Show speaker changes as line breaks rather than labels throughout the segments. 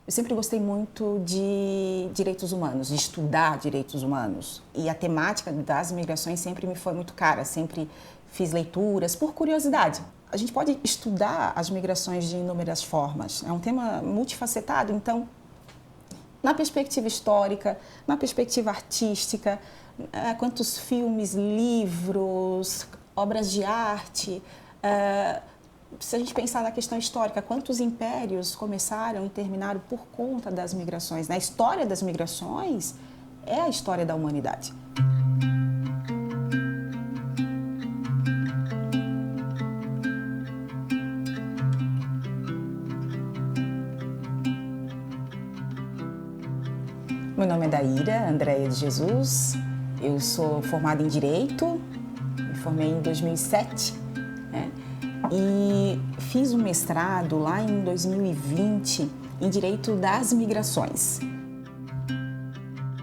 Eu sempre gostei muito de direitos humanos, de estudar direitos humanos. E a temática das migrações sempre me foi muito cara, sempre fiz leituras por curiosidade. A gente pode estudar as migrações de inúmeras formas, é um tema multifacetado, então, na perspectiva histórica, na perspectiva artística, quantos filmes, livros, obras de arte, se a gente pensar na questão histórica, quantos impérios começaram e terminaram por conta das migrações? A história das migrações é a história da humanidade. Meu nome é Daíra Andréia de Jesus, eu sou formada em Direito, me formei em 2007, né? E fiz um mestrado lá em 2020 em Direito das Migrações.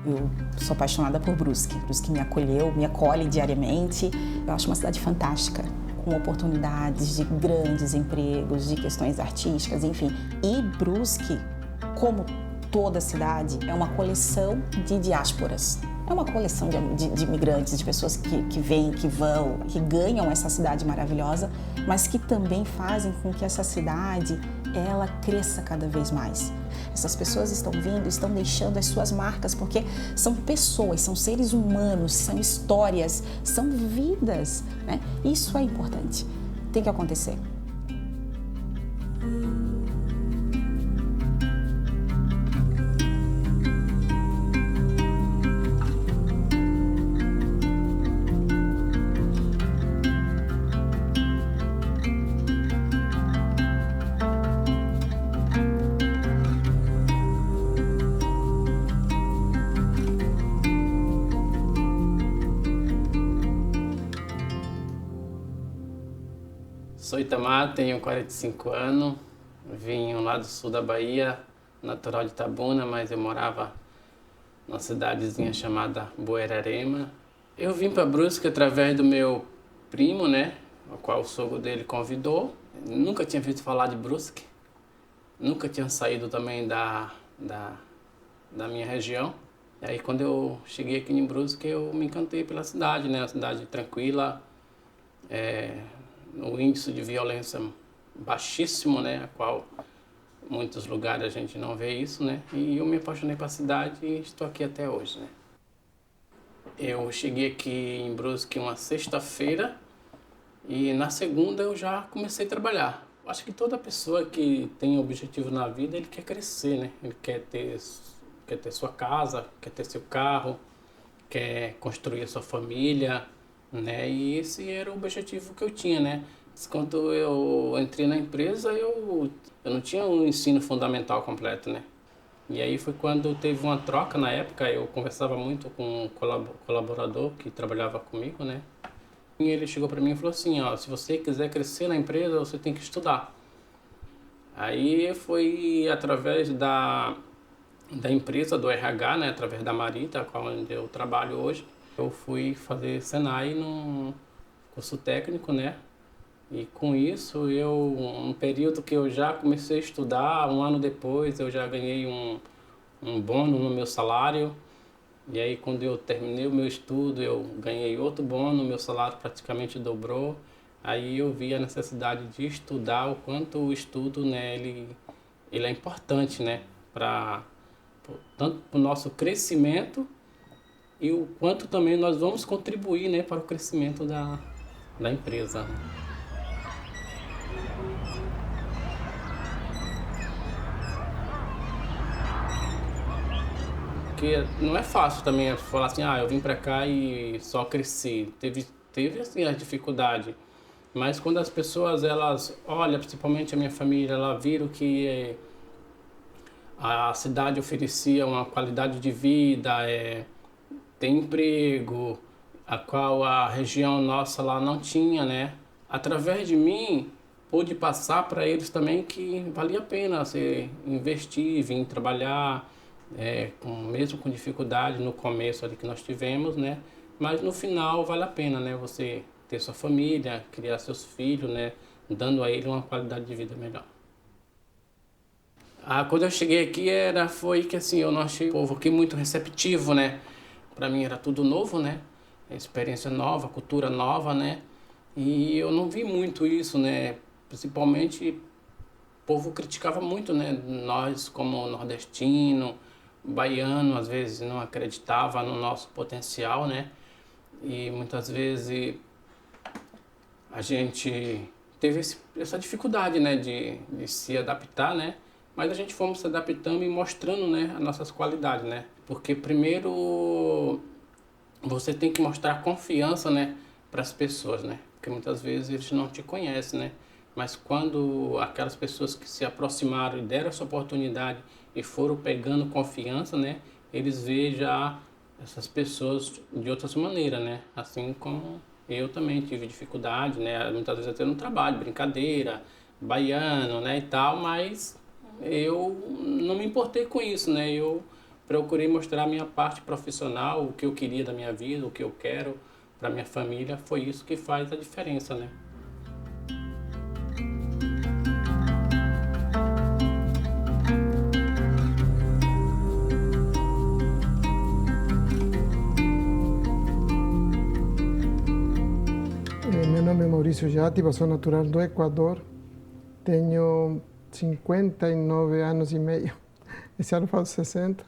Eu sou apaixonada por Brusque. Brusque me acolheu, me acolhe diariamente. Eu acho uma cidade fantástica, com oportunidades de grandes empregos, de questões artísticas, enfim. E Brusque, como toda cidade, é uma coleção de diásporas. É uma coleção de imigrantes, de pessoas que vêm, que vão, que ganham essa cidade maravilhosa, mas que também fazem com que essa cidade ela cresça cada vez mais. Essas pessoas estão vindo, estão deixando as suas marcas, porque são pessoas, são seres humanos, são histórias, são vidas, né? Isso é importante, tem que acontecer.
Sou Itamar, tenho 45 anos, vim lá do sul da Bahia, natural de Itabuna, mas eu morava numa cidadezinha chamada Buerarema. Eu vim para Brusque através do meu primo, né, o qual o sogro dele convidou. Nunca tinha visto falar de Brusque, nunca tinha saído também da minha região. E aí quando eu cheguei aqui em Brusque, eu me encantei pela cidade, né, uma cidade tranquila, o índice de violência baixíssimo, né, a qual muitos lugares a gente não vê isso, né, e eu me apaixonei pela cidade e estou aqui até hoje, né. Eu cheguei aqui em Brusque uma sexta-feira e na segunda eu já comecei a trabalhar. Acho que toda pessoa que tem objetivo na vida, ele quer crescer, né, ele quer ter sua casa, quer ter seu carro, quer construir a sua família, né? E esse era o objetivo que eu tinha, né? Quando eu entrei na empresa, eu não tinha um ensino fundamental completo, né? E aí foi quando teve uma troca na época, eu conversava muito com um colaborador que trabalhava comigo, né? E ele chegou para mim e falou assim, ó, se você quiser crescer na empresa, você tem que estudar. Aí foi através da empresa, do RH, né? Através da Marita, onde eu trabalho hoje. Eu fui fazer Senai num curso técnico, né? E com isso, um período que eu já comecei a estudar, um ano depois eu já ganhei um bônus no meu salário. E aí quando eu terminei o meu estudo, eu ganhei outro bônus, meu salário praticamente dobrou. Aí eu vi a necessidade de estudar, o quanto o estudo, né, ele é importante, né? Tanto para o nosso crescimento, e o quanto também nós vamos contribuir, né, para o crescimento da empresa. Porque não é fácil também falar assim, eu vim para cá e só cresci. Teve assim a dificuldade. Mas quando as pessoas, elas olham, principalmente a minha família, ela viram que a cidade oferecia uma qualidade de vida, tem emprego, a qual a região nossa lá não tinha, né? Através de mim, pude passar para eles também que valia a pena você investir, vir trabalhar, mesmo com dificuldade no começo ali que nós tivemos, né? Mas no final vale a pena, né? Você ter sua família, criar seus filhos, né? Dando a ele uma qualidade de vida melhor. Quando eu cheguei aqui foi que assim, eu não achei o povo aqui muito receptivo, né? Para mim era tudo novo, né? Experiência nova, cultura nova, né? E eu não vi muito isso, né? Principalmente o povo criticava muito, né? Nós como nordestino, baiano, às vezes não acreditava no nosso potencial, né? E muitas vezes a gente teve essa dificuldade, né? De se adaptar, né? Mas a gente fomos se adaptando e mostrando, né, as nossas qualidades, né? Porque primeiro você tem que mostrar confiança, né, para as pessoas, né? Porque muitas vezes eles não te conhecem, né? Mas quando aquelas pessoas que se aproximaram e deram essa oportunidade e foram pegando confiança, né, eles veem já essas pessoas de outras maneiras, né? Assim como eu também tive dificuldade, né? Muitas vezes até no trabalho, brincadeira, baiano, né, e tal, mas eu não me importei com isso, né? Eu procurei mostrar a minha parte profissional, o que eu queria da minha vida, o que eu quero para minha família. Foi isso que faz a diferença, né?
Meu nome é Maurício Játiva, sou natural do Equador, tenho 59 anos e meio, esse ano faço 60.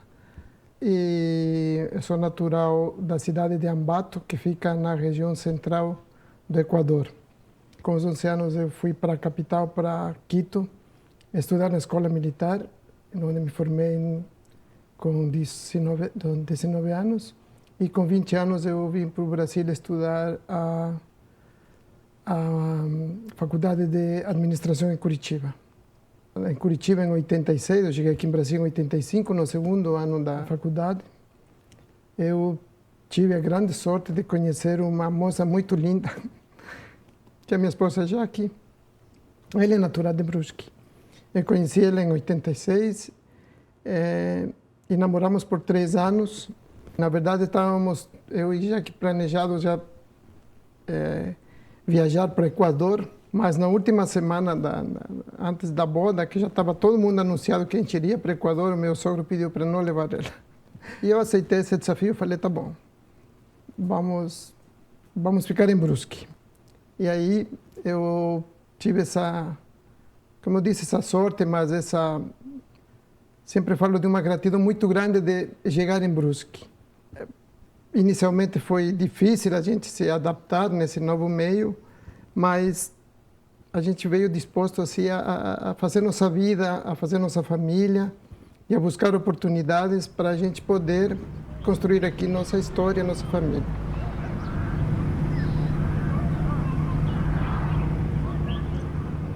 E eu sou natural da cidade de Ambato, que fica na região central do Equador. Com os 11 anos eu fui para a capital, para Quito, estudar na escola militar, onde me formei com 19 anos. E com 20 anos eu vim para o Brasil estudar a Faculdade de Administração em Curitiba. Em Curitiba, em 86, eu cheguei aqui em Brasil em 85, no segundo ano da faculdade. Eu tive a grande sorte de conhecer uma moça muito linda, que é a minha esposa Jaque. Ela é natural de Brusque. Eu conheci ela em 86 e namoramos por 3 anos. Na verdade, estávamos, eu e Jaque, planejados já viajar para o Equador, mas na última semana, antes da boda, que já estava todo mundo anunciado que a gente iria para o Equador, o meu sogro pediu para não levar ela. E eu aceitei esse desafio, falei, tá bom, vamos ficar em Brusque. E aí eu tive como eu disse, essa sorte, mas sempre falo de uma gratidão muito grande de chegar em Brusque. Inicialmente foi difícil a gente se adaptar nesse novo meio, mas a gente veio disposto assim, a fazer nossa vida, a fazer nossa família e a buscar oportunidades para a gente poder construir aqui nossa história, nossa família.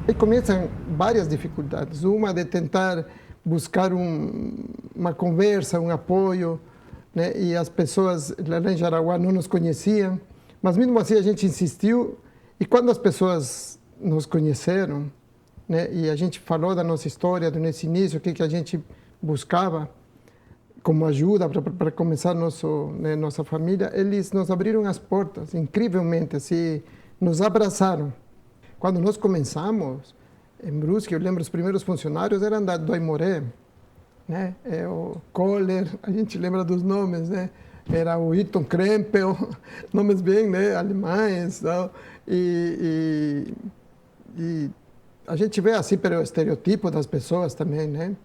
E começam várias dificuldades. Uma de tentar buscar uma conversa, um apoio, né? E as pessoas lá em Jaraguá não nos conheciam, mas mesmo assim a gente insistiu. E quando as pessoas nos conheceram, né, e a gente falou da nossa história, do nosso início, o que a gente buscava como ajuda para começar nossa família, eles nos abriram as portas, incrivelmente, assim, nos abraçaram. Quando nós começamos em Brusque, eu lembro os primeiros funcionários eram do Aimoré, né? O Kohler, a gente lembra dos nomes, né? Era o Hilton Krempel, nomes bem, né, alemães, tal. E a gente vê assim pelo estereotipo das pessoas também, né?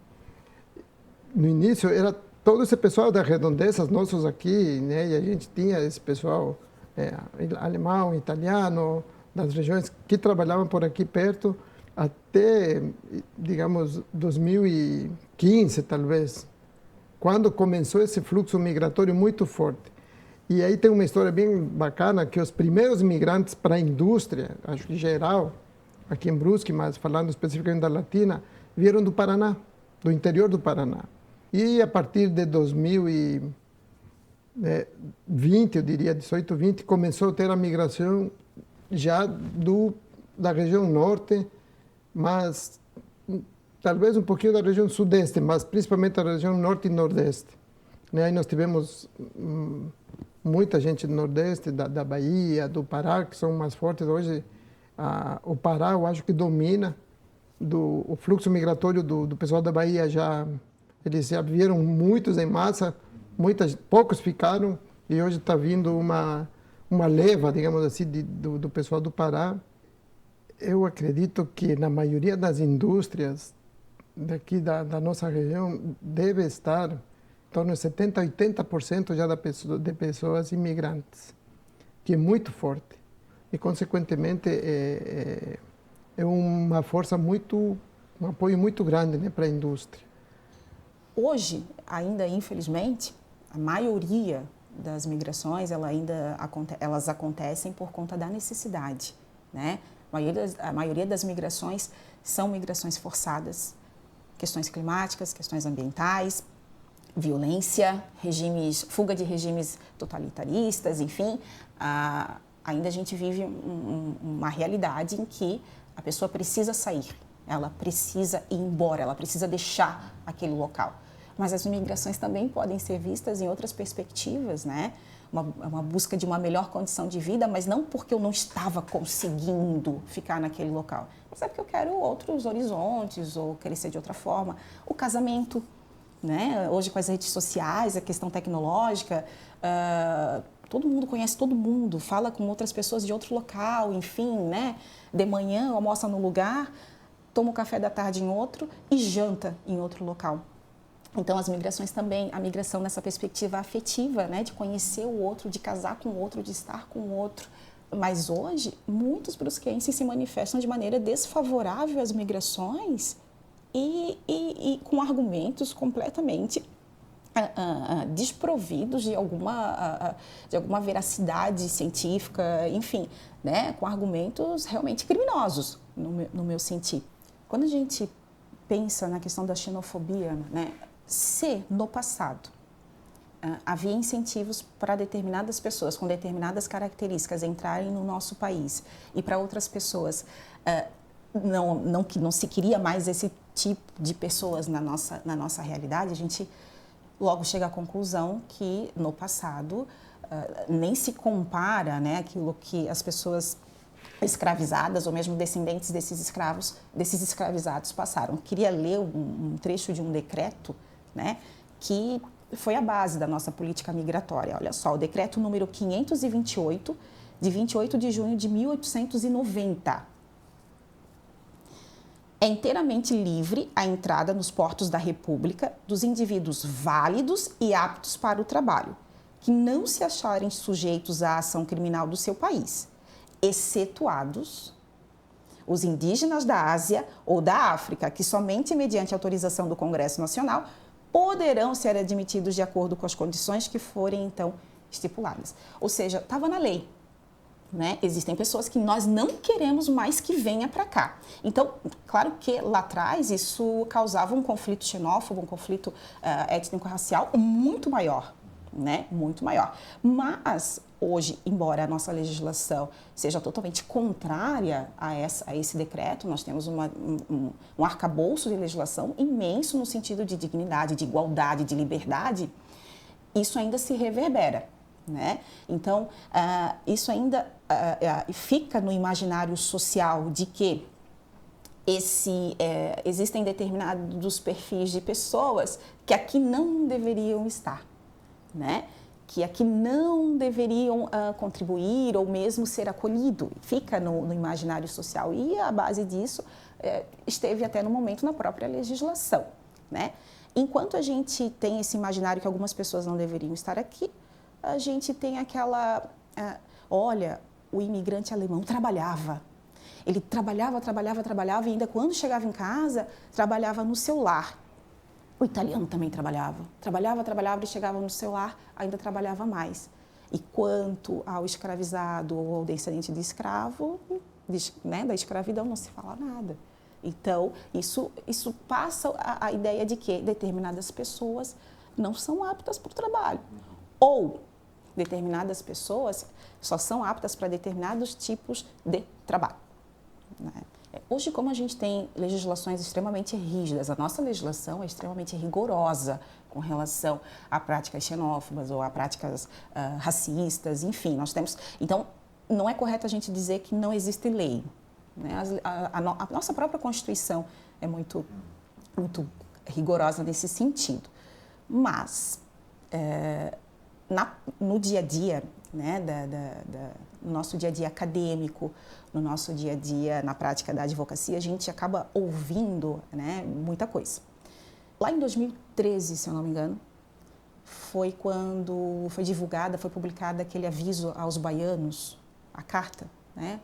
No início era todo esse pessoal das redondezas nossos aqui, né? E a gente tinha esse pessoal alemão, italiano, das regiões que trabalhavam por aqui perto até, digamos, 2015, talvez, quando começou esse fluxo migratório muito forte. E aí tem uma história bem bacana, que os primeiros migrantes para a indústria, acho que geral, aqui em Brusque, mas falando especificamente da Latina, vieram do Paraná, do interior do Paraná. E a partir de 2020, eu diria, 18, 20, começou a ter a migração já da região norte, mas talvez um pouquinho da região sudeste, mas principalmente da região norte e nordeste. Aí nós tivemos muita gente do nordeste, da Bahia, do Pará, que são mais fortes hoje. O Pará, eu acho que domina o fluxo migratório do pessoal da Bahia eles já vieram muitos em massa, poucos ficaram, e hoje está vindo uma leva, digamos assim, do pessoal do Pará. Eu acredito que na maioria das indústrias daqui da nossa região deve estar em torno de 70% a 80% já de pessoas imigrantes, que é muito forte. E, consequentemente, é uma força um apoio muito grande, né, para a indústria.
Hoje, ainda infelizmente, a maioria das migrações elas acontecem por conta da necessidade, né? A maioria das migrações são migrações forçadas, questões climáticas, questões ambientais, violência, fuga de regimes totalitaristas, enfim. Ainda a gente vive uma realidade em que a pessoa precisa sair, ela precisa ir embora, ela precisa deixar aquele local. Mas as migrações também podem ser vistas em outras perspectivas, né? Uma busca de uma melhor condição de vida, mas não porque eu não estava conseguindo ficar naquele local, mas é porque eu quero outros horizontes ou crescer de outra forma. O casamento, né? Hoje com as redes sociais, a questão tecnológica, todo mundo conhece todo mundo, fala com outras pessoas de outro local, enfim, né? De manhã almoça num lugar, toma o café da tarde em outro e janta em outro local. Então, as migrações também, a migração nessa perspectiva afetiva, né, de conhecer o outro, de casar com o outro, de estar com o outro. Mas hoje, muitos brusquenses se manifestam de maneira desfavorável às migrações e com argumentos completamente desprovidos de alguma veracidade científica, enfim, né, com argumentos realmente criminosos, no meu sentir. Quando a gente pensa na questão da xenofobia, né, se no passado havia incentivos para determinadas pessoas com determinadas características entrarem no nosso país e para outras pessoas que não se queria mais esse tipo de pessoas na nossa realidade, a gente logo chega à conclusão que no passado nem se compara, né, aquilo que as pessoas escravizadas ou mesmo descendentes desses escravizados passaram. Eu queria ler um trecho de um decreto, né, que foi a base da nossa política migratória. Olha só, o decreto número 528, de 28 de junho de 1890. É inteiramente livre a entrada nos portos da República dos indivíduos válidos e aptos para o trabalho, que não se acharem sujeitos à ação criminal do seu país, excetuados os indígenas da Ásia ou da África, que somente mediante autorização do Congresso Nacional poderão ser admitidos de acordo com as condições que forem, então, estipuladas. Ou seja, estava na lei, né? Existem pessoas que nós não queremos mais que venha para cá. Então, claro que lá atrás isso causava um conflito xenófobo, um conflito étnico-racial muito maior, né? Muito maior. Mas hoje, embora a nossa legislação seja totalmente contrária a esse decreto, nós temos um arcabouço de legislação imenso no sentido de dignidade, de igualdade, de liberdade, isso ainda se reverbera, né? Então, isso ainda fica no imaginário social de que existem determinados perfis de pessoas que aqui não deveriam estar, né? Que aqui não deveriam contribuir ou mesmo ser acolhido, fica no imaginário social. E a base disso esteve até no momento na própria legislação, né? Enquanto a gente tem esse imaginário que algumas pessoas não deveriam estar aqui, a gente tem aquela... olha, o imigrante alemão trabalhava. Ele trabalhava e ainda quando chegava em casa, trabalhava no seu lar. O italiano também trabalhava e chegava no seu lar, ainda trabalhava mais. E quanto ao escravizado ou ao descendente de escravo, né, da escravidão não se fala nada. Então, isso passa a ideia de que determinadas pessoas não são aptas para o trabalho. Ou determinadas pessoas só são aptas para determinados tipos de trabalho, né? Hoje, como a gente tem legislações extremamente rígidas, a nossa legislação é extremamente rigorosa com relação a práticas xenófobas ou a práticas racistas, enfim, nós temos... Então, não é correto a gente dizer que não existe lei, né? A nossa própria Constituição é muito rigorosa nesse sentido. Mas, no dia a dia, né, no nosso dia a dia acadêmico, no nosso dia a dia na prática da advocacia, a gente acaba ouvindo, né, muita coisa. Lá em 2013, se eu não me engano, foi quando foi publicada aquele aviso aos baianos, a carta, né,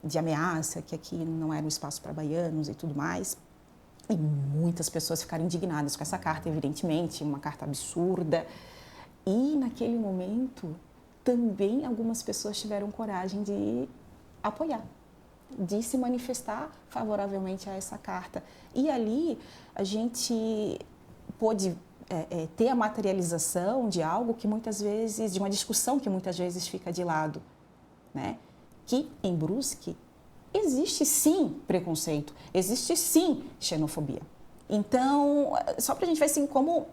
de ameaça, que aqui não era um espaço para baianos e tudo mais. E muitas pessoas ficaram indignadas com essa carta, evidentemente, uma carta absurda. E naquele momento, também algumas pessoas tiveram coragem de apoiar, de se manifestar favoravelmente a essa carta. E ali a gente pôde ter a materialização de algo que muitas vezes, de uma discussão que muitas vezes fica de lado, né? Que em Brusque existe sim preconceito, existe sim xenofobia. Então, só para a gente ver assim como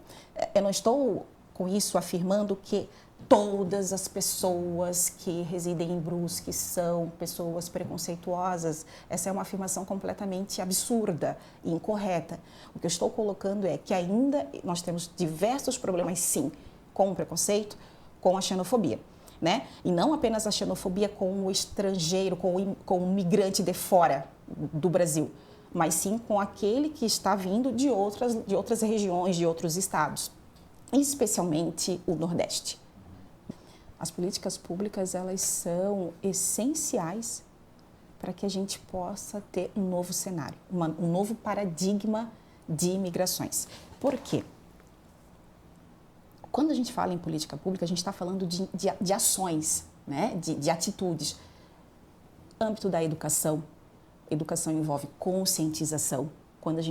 eu não estou com isso afirmando que todas as pessoas que residem em Brusque são pessoas preconceituosas. Essa é uma afirmação completamente absurda e incorreta. O que eu estou colocando é que ainda nós temos diversos problemas, sim, com o preconceito, com a xenofobia, né? E não apenas a xenofobia com o estrangeiro, com o migrante de fora do Brasil, mas sim com aquele que está vindo de outras regiões, de outros estados, especialmente o Nordeste. As políticas públicas, elas são essenciais para que a gente possa ter um novo cenário, um novo paradigma de imigrações. Por quê? Quando a gente fala em política pública, a gente está falando de ações, né? de atitudes. Âmbito da educação. Educação envolve conscientização. Quando a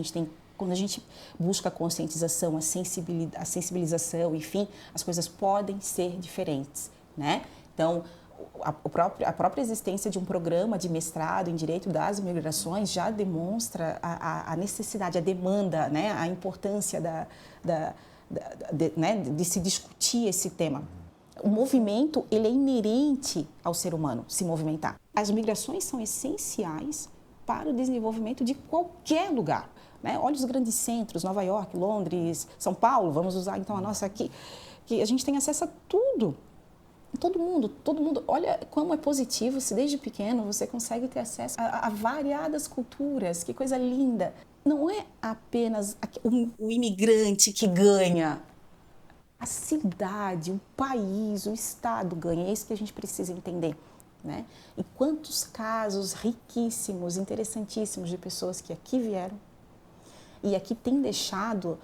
gente busca a conscientização, a sensibilização, enfim, as coisas podem ser diferentes, né? Então, a própria existência de um programa de mestrado em Direito das Imigrações já demonstra a necessidade, a demanda, né? A importância de se discutir esse tema. O movimento, ele é inerente ao ser humano se movimentar. As migrações são essenciais para o desenvolvimento de qualquer lugar, né? Olha os grandes centros, Nova York, Londres, São Paulo, vamos usar então a nossa aqui, que a gente tem acesso a tudo. Todo mundo, olha como é positivo se desde pequeno você consegue ter acesso a variadas culturas, que coisa linda. Não é apenas o imigrante que ganha, a cidade, o país, o estado ganha, é isso que a gente precisa entender, né? E quantos casos riquíssimos, interessantíssimos de pessoas que aqui vieram e aqui têm deixado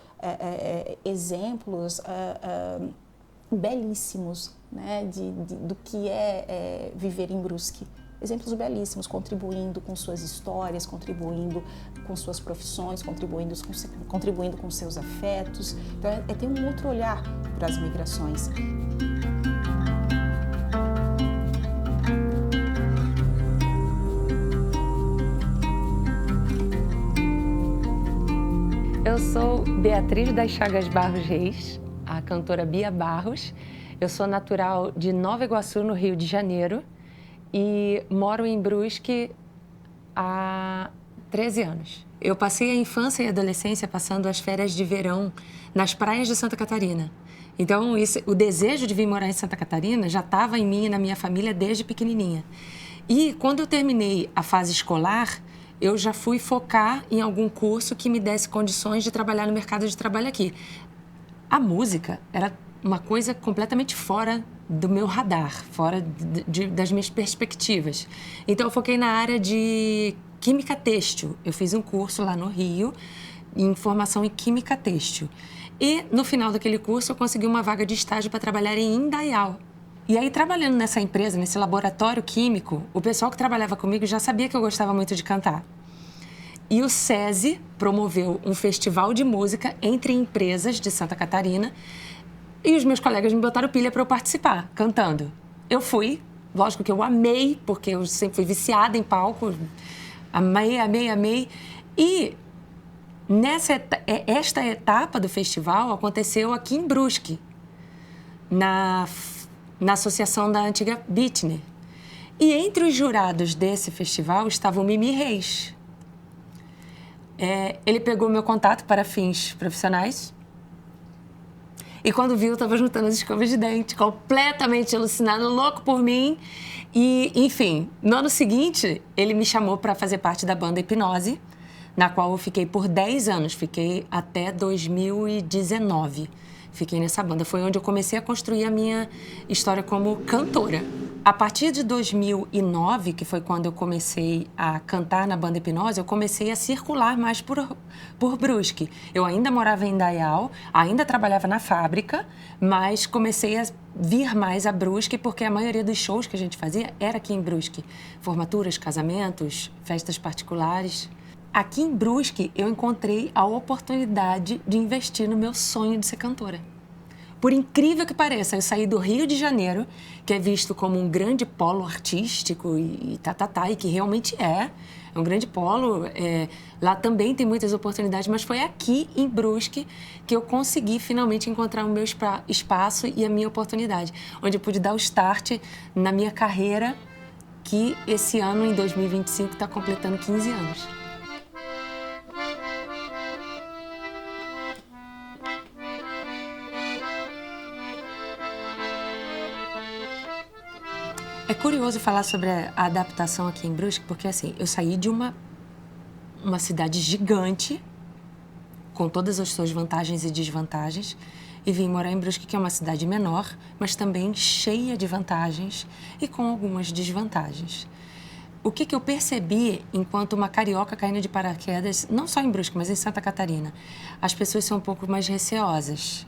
exemplos belíssimos, né, do que é viver em Brusque. Exemplos belíssimos, contribuindo com suas histórias, contribuindo com suas profissões, contribuindo com seus afetos. Então, é ter um outro olhar para as migrações.
Eu sou Beatriz das Chagas Barros Reis, a cantora Bia Barros. Eu sou natural de Nova Iguaçu, no Rio de Janeiro, e moro em Brusque há 13 anos. Eu passei a infância e a adolescência passando as férias de verão nas praias de Santa Catarina. Então, o desejo de vir morar em Santa Catarina já estava em mim e na minha família desde pequenininha. E quando eu terminei a fase escolar, eu já fui focar em algum curso que me desse condições de trabalhar no mercado de trabalho aqui. A música era uma coisa completamente fora do meu radar, fora das minhas perspectivas. Então, eu foquei na área de química têxtil. Eu fiz um curso lá no Rio, em formação em química têxtil. E, no final daquele curso, eu consegui uma vaga de estágio para trabalhar em Indaial. E aí, trabalhando nessa empresa, nesse laboratório químico, o pessoal que trabalhava comigo já sabia que eu gostava muito de cantar. E o SESI promoveu um festival de música entre empresas de Santa Catarina e os meus colegas me botaram pilha para eu participar, cantando. Eu fui, lógico que eu amei, porque eu sempre fui viciada em palco, amei. E esta etapa do festival aconteceu aqui em Brusque, na associação da antiga Bitner. E entre os jurados desse festival estava o Mimi Reis. Ele pegou meu contato para fins profissionais e quando viu, eu estava juntando as escovas de dente, completamente alucinado, louco por mim. E, enfim, no ano seguinte, ele me chamou para fazer parte da banda Hipnose, na qual eu fiquei por 10 anos, fiquei até 2019. Fiquei nessa banda. Foi onde eu comecei a construir a minha história como cantora. A partir de 2009, que foi quando eu comecei a cantar na banda Hipnose, eu comecei a circular mais por Brusque. Eu ainda morava em Indaial, ainda trabalhava na fábrica, mas comecei a vir mais a Brusque porque a maioria dos shows que a gente fazia era aqui em Brusque. Formaturas, casamentos, festas particulares. Aqui em Brusque, eu encontrei a oportunidade de investir no meu sonho de ser cantora. Por incrível que pareça, eu saí do Rio de Janeiro, que é visto como um grande polo artístico e que realmente é um grande polo. Lá também tem muitas oportunidades, mas foi aqui em Brusque que eu consegui finalmente encontrar o meu espaço e a minha oportunidade, onde eu pude dar o start na minha carreira, que esse ano, em 2025, está completando 15 anos. É curioso falar sobre a adaptação aqui em Brusque, porque assim, eu saí de uma cidade gigante, com todas as suas vantagens e desvantagens, e vim morar em Brusque, que é uma cidade menor, mas também cheia de vantagens e com algumas desvantagens. O que eu percebi enquanto uma carioca caindo de paraquedas, não só em Brusque, mas em Santa Catarina, as pessoas são um pouco mais receosas.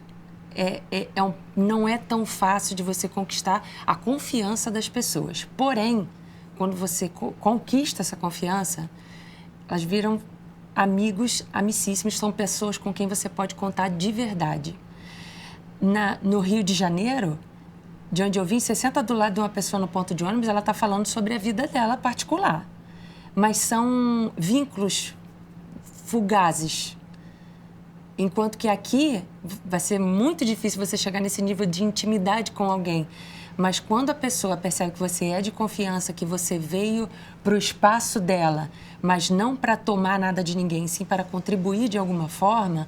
Não é tão fácil de você conquistar a confiança das pessoas. Porém, quando você conquista essa confiança, elas viram amigos amicíssimos, são pessoas com quem você pode contar de verdade. No Rio de Janeiro, de onde eu vim, você senta do lado de uma pessoa no ponto de ônibus, ela está falando sobre a vida dela particular. Mas são vínculos fugazes. Enquanto que aqui vai ser muito difícil você chegar nesse nível de intimidade com alguém. Mas quando a pessoa percebe que você é de confiança, que você veio para o espaço dela, mas não para tomar nada de ninguém, sim para contribuir de alguma forma,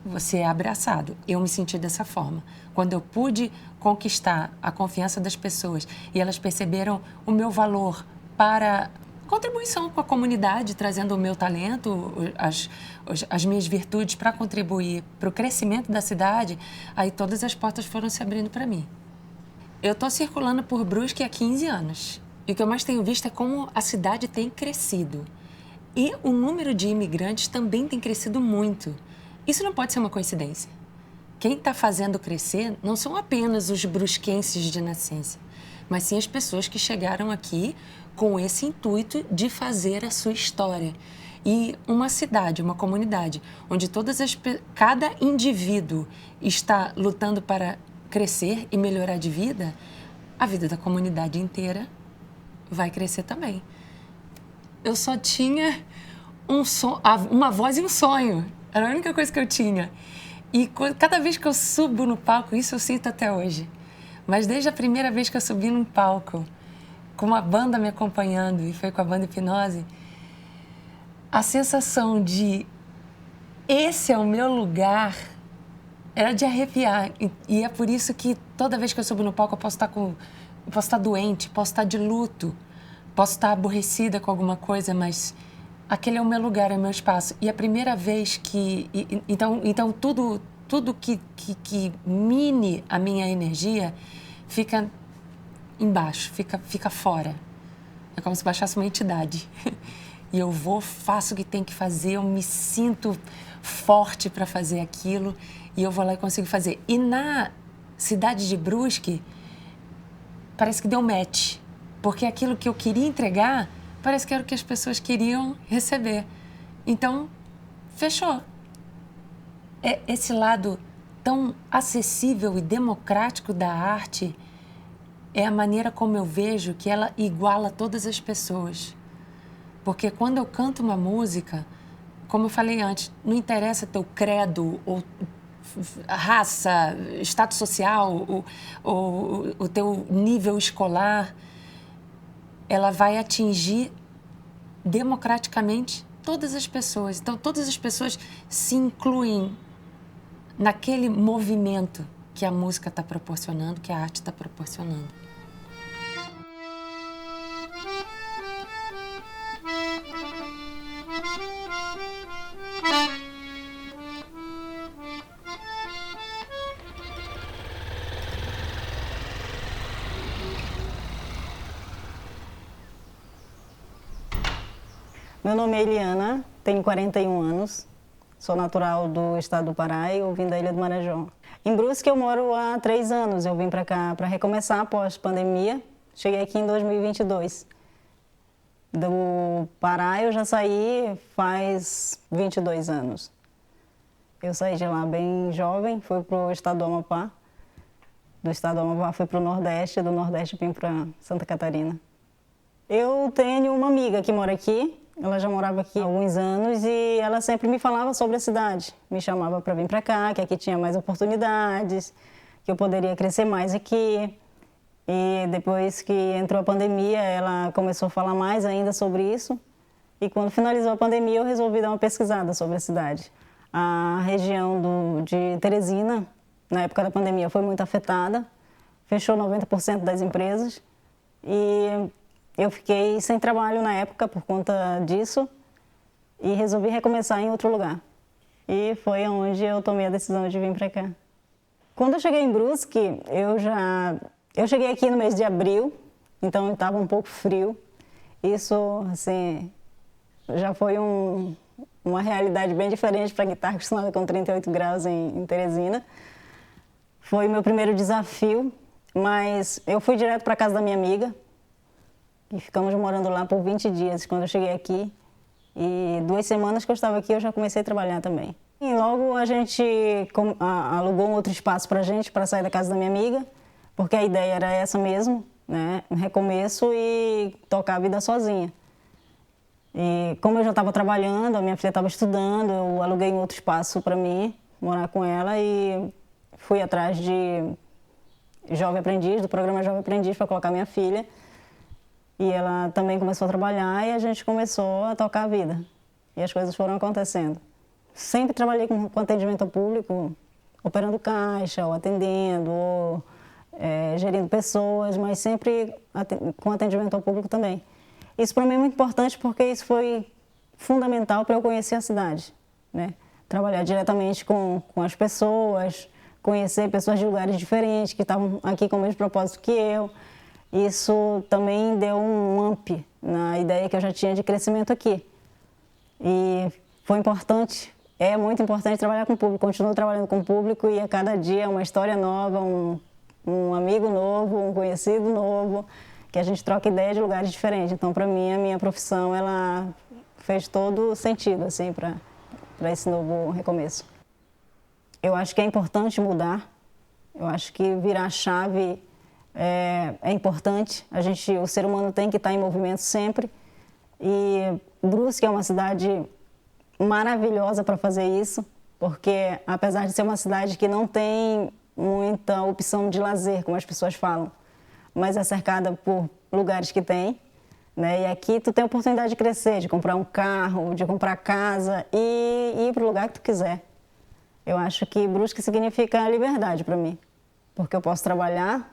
você é abraçado. Eu me senti dessa forma. Quando eu pude conquistar a confiança das pessoas e elas perceberam o meu valor para contribuição com a comunidade, trazendo o meu talento, as minhas virtudes para contribuir para o crescimento da cidade, aí todas as portas foram se abrindo para mim. Eu estou circulando por Brusque há 15 anos. E o que eu mais tenho visto é como a cidade tem crescido. E o número de imigrantes também tem crescido muito. Isso não pode ser uma coincidência. Quem está fazendo crescer não são apenas os brusquenses de nascença, mas sim as pessoas que chegaram aqui com esse intuito de fazer a sua história. E uma cidade, uma comunidade, onde cada indivíduo está lutando para crescer e melhorar de vida, a vida da comunidade inteira vai crescer também. Eu só tinha uma voz e um sonho. Era a única coisa que eu tinha. E cada vez que eu subo no palco, isso eu sinto até hoje. Mas desde a primeira vez que eu subi num palco, com uma banda me acompanhando, e foi com a banda Hipnose, a sensação de esse é o meu lugar era de arrepiar. E é por isso que toda vez que eu subo no palco eu posso estar doente, posso estar de luto, posso estar aborrecida com alguma coisa, mas aquele é o meu lugar, é o meu espaço. E a primeira vez que... Então tudo que mine a minha energia fica embaixo, fica fora. É como se baixasse uma entidade. E eu faço o que tem que fazer, eu me sinto forte para fazer aquilo e eu vou lá e consigo fazer. E na cidade de Brusque, parece que deu match, porque aquilo que eu queria entregar parece que era o que as pessoas queriam receber. Então, fechou. Esse lado tão acessível e democrático da arte é a maneira como eu vejo que ela iguala todas as pessoas. Porque quando eu canto uma música, como eu falei antes, não interessa teu credo, ou raça, status social, ou o teu nível escolar. ela vai atingir democraticamente todas as pessoas. Então, todas as pessoas se incluem naquele movimento que a música está proporcionando, que a arte está proporcionando.
Meu nome é Eliana, tenho 41 anos, sou natural do estado do Pará e eu vim da Ilha do Marajó. Em Brusque eu moro há 3 anos, eu vim para cá para recomeçar após pandemia, cheguei aqui em 2022. Do Pará eu já saí faz 22 anos. Eu saí de lá bem jovem, fui para o estado do Amapá, do estado do Amapá fui para o Nordeste, do Nordeste vim para Santa Catarina. Eu tenho uma amiga que mora aqui. Ela já morava aqui há alguns anos e ela sempre me falava sobre a cidade. Me chamava para vir para cá, que aqui tinha mais oportunidades, que eu poderia crescer mais aqui. E depois que entrou a pandemia, ela começou a falar mais ainda sobre isso. E quando finalizou a pandemia, eu resolvi dar uma pesquisada sobre a cidade. A região de Teresina, na época da pandemia, foi muito afetada. Fechou 90% das empresas. E eu fiquei sem trabalho na época por conta disso e resolvi recomeçar em outro lugar. E foi onde eu tomei a decisão de vir para cá. Quando eu cheguei em Brusque, eu cheguei aqui no mês de abril, então estava um pouco frio. Isso, assim, já foi uma realidade bem diferente para quem está acostumada com 38 graus em Teresina. Foi meu primeiro desafio, mas eu fui direto para a casa da minha amiga. E ficamos morando lá por 20 dias quando eu cheguei aqui. E 2 semanas que eu estava aqui, eu já comecei a trabalhar também. E logo a gente alugou um outro espaço para a gente, para sair da casa da minha amiga, porque a ideia era essa mesmo, né? Um recomeço e tocar a vida sozinha. E como eu já estava trabalhando, a minha filha estava estudando, eu aluguei um outro espaço para mim, morar com ela e fui atrás de Jovem Aprendiz, do programa Jovem Aprendiz, para colocar minha filha. E ela também começou a trabalhar e a gente começou a tocar a vida. E as coisas foram acontecendo. Sempre trabalhei com atendimento ao público, operando caixa, ou atendendo, ou gerindo pessoas, mas sempre com atendimento ao público também. Isso para mim é muito importante porque isso foi fundamental para eu conhecer a cidade, né? Trabalhar diretamente com as pessoas, conhecer pessoas de lugares diferentes que estavam aqui com o mesmo propósito que eu. Isso também deu um up na ideia que eu já tinha de crescimento aqui. E foi importante, é muito importante trabalhar com o público. Continuo trabalhando com o público e a cada dia é uma história nova, um amigo novo, um conhecido novo, que a gente troca ideia de lugares diferentes. Então, para mim, a minha profissão, ela fez todo sentido, assim, para esse novo recomeço. Eu acho que é importante mudar, eu acho que virar a chave é importante. O ser humano tem que estar em movimento sempre. E Brusque é uma cidade maravilhosa para fazer isso, porque apesar de ser uma cidade que não tem muita opção de lazer, como as pessoas falam, mas é cercada por lugares que tem, né? E aqui tu tem a oportunidade de crescer, de comprar um carro, de comprar casa e ir para o lugar que tu quiser. Eu acho que Brusque significa liberdade para mim, porque eu posso trabalhar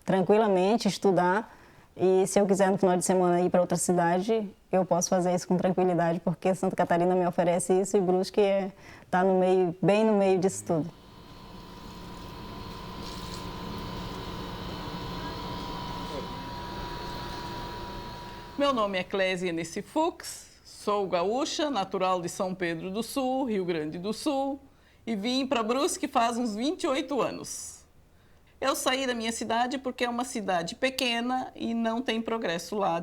tranquilamente, estudar, e se eu quiser no final de semana ir para outra cidade, eu posso fazer isso com tranquilidade, porque Santa Catarina me oferece isso e Brusque está bem no meio disso tudo.
Meu nome é Clésia Nessi Fux, sou gaúcha, natural de São Pedro do Sul, Rio Grande do Sul, e vim para Brusque faz uns 28 anos. Eu saí da minha cidade porque é uma cidade pequena e não tem progresso lá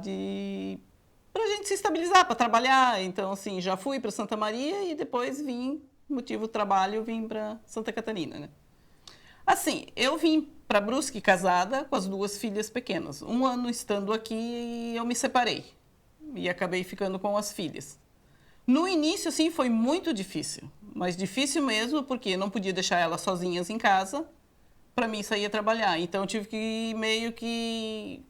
para a gente se estabilizar, para trabalhar. Então, assim, já fui para Santa Maria e depois motivo do trabalho, vim para Santa Catarina, né? Assim, eu vim para Brusque casada com as 2 filhas pequenas. 1 ano estando aqui, eu me separei e acabei ficando com as filhas. No início, assim, foi muito difícil, mas difícil mesmo porque não podia deixar elas sozinhas em casa para mim sair a trabalhar. Então, eu tive que meio que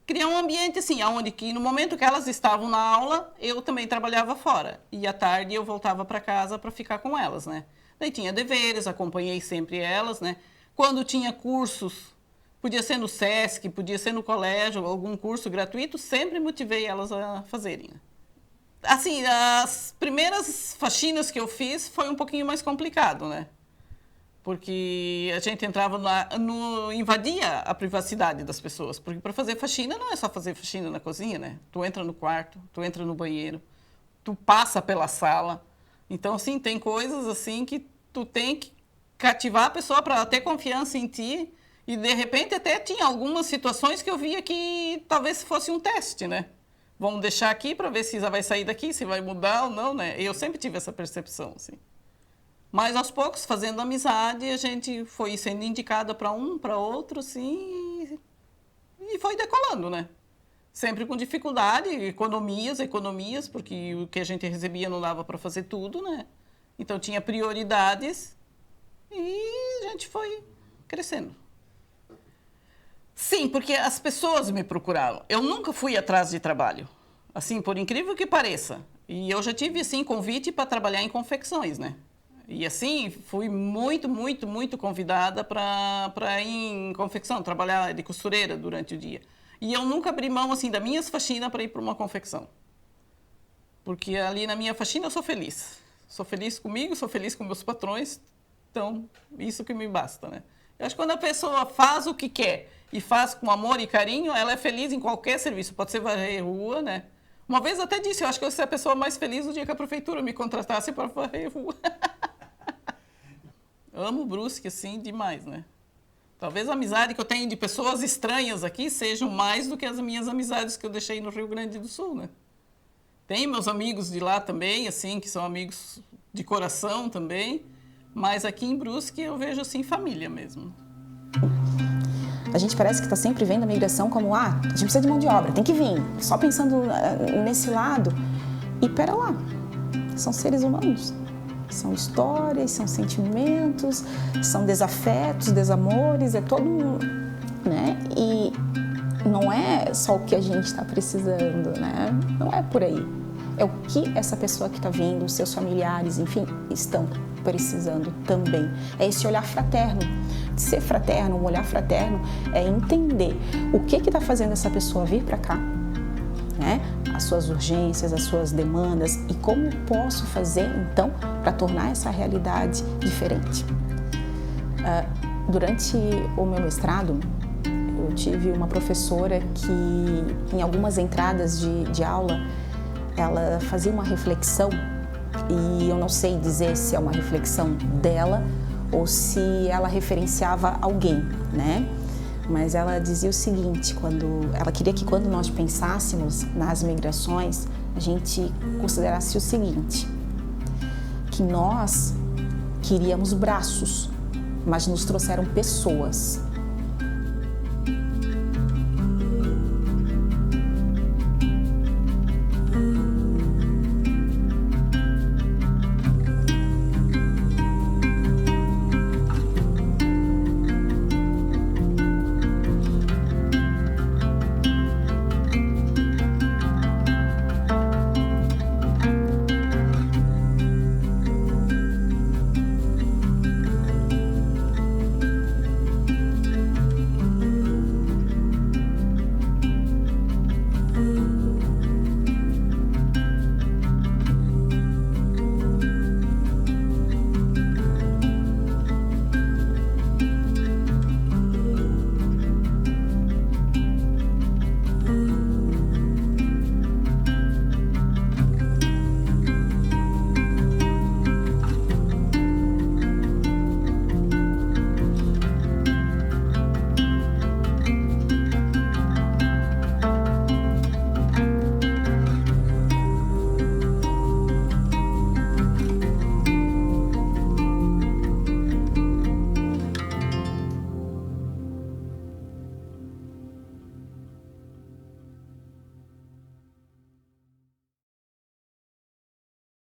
criar um ambiente assim, onde que no momento que elas estavam na aula, eu também trabalhava fora. E à tarde eu voltava para casa para ficar com elas, né? Daí tinha deveres, acompanhei sempre elas, né? Quando tinha cursos, podia ser no SESC, podia ser no colégio, algum curso gratuito, sempre motivei elas a fazerem. Assim, as primeiras faxinas que eu fiz foi um pouquinho mais complicado, né? Porque a gente entrava invadia a privacidade das pessoas. Porque para fazer faxina não é só fazer faxina na cozinha, né? Tu entra no quarto, tu entra no banheiro, tu passa pela sala. Então, assim, tem coisas assim que tu tem que cativar a pessoa para ela ter confiança em ti. E, de repente, até tinha algumas situações que eu via que talvez fosse um teste, né? Vamos deixar aqui para ver se já vai sair daqui, se vai mudar ou não, né? Eu sempre tive essa percepção, assim. Mas, aos poucos, fazendo amizade, a gente foi sendo indicada para um, para outro, assim, e foi decolando, né? Sempre com dificuldade, economias, porque o que a gente recebia não dava para fazer tudo, né? Então, tinha prioridades e a gente foi crescendo. Sim, porque as pessoas me procuravam. Eu nunca fui atrás de trabalho, assim, por incrível que pareça. E eu já tive, assim, convite para trabalhar em confecções, né? E assim, fui muito convidada para ir em confecção, trabalhar de costureira durante o dia. E eu nunca abri mão, assim, das minhas faxinas para ir para uma confecção. Porque ali na minha faxina eu sou feliz. Sou feliz comigo, sou feliz com meus patrões. Então, isso que me basta, né? Eu acho que quando a pessoa faz o que quer e faz com amor e carinho, ela é feliz em qualquer serviço. Pode ser varrer rua, né? Uma vez até disse, eu acho que eu seria a pessoa mais feliz no dia que a prefeitura me contratasse para varrer rua. Amo Brusque, assim, demais, né? Talvez a amizade que eu tenho de pessoas estranhas aqui sejam mais do que as minhas amizades que eu deixei no Rio Grande do Sul, né? Tem meus amigos de lá também, assim, que são amigos de coração também, mas aqui em Brusque eu vejo, assim, família mesmo.
A gente parece que está sempre vendo a migração como, a gente precisa de mão de obra, tem que vir, só pensando nesse lado. E pera lá, são seres humanos. São histórias, são sentimentos, são desafetos, desamores, é todo, né? E não é só o que a gente está precisando, né? Não é por aí. É o que essa pessoa que está vindo, os seus familiares, enfim, estão precisando também. É esse olhar fraterno. Ser fraterno, um olhar fraterno, é entender o que está fazendo essa pessoa vir para cá, né? As suas urgências, as suas demandas e como eu posso fazer, então, para tornar essa realidade diferente. Durante o meu mestrado, eu tive uma professora que, em algumas entradas de aula, ela fazia uma reflexão e eu não sei dizer se é uma reflexão dela ou se ela referenciava alguém, né? Mas ela dizia o seguinte, ela queria que quando nós pensássemos nas migrações, a gente considerasse o seguinte, que nós queríamos braços, mas nos trouxeram pessoas.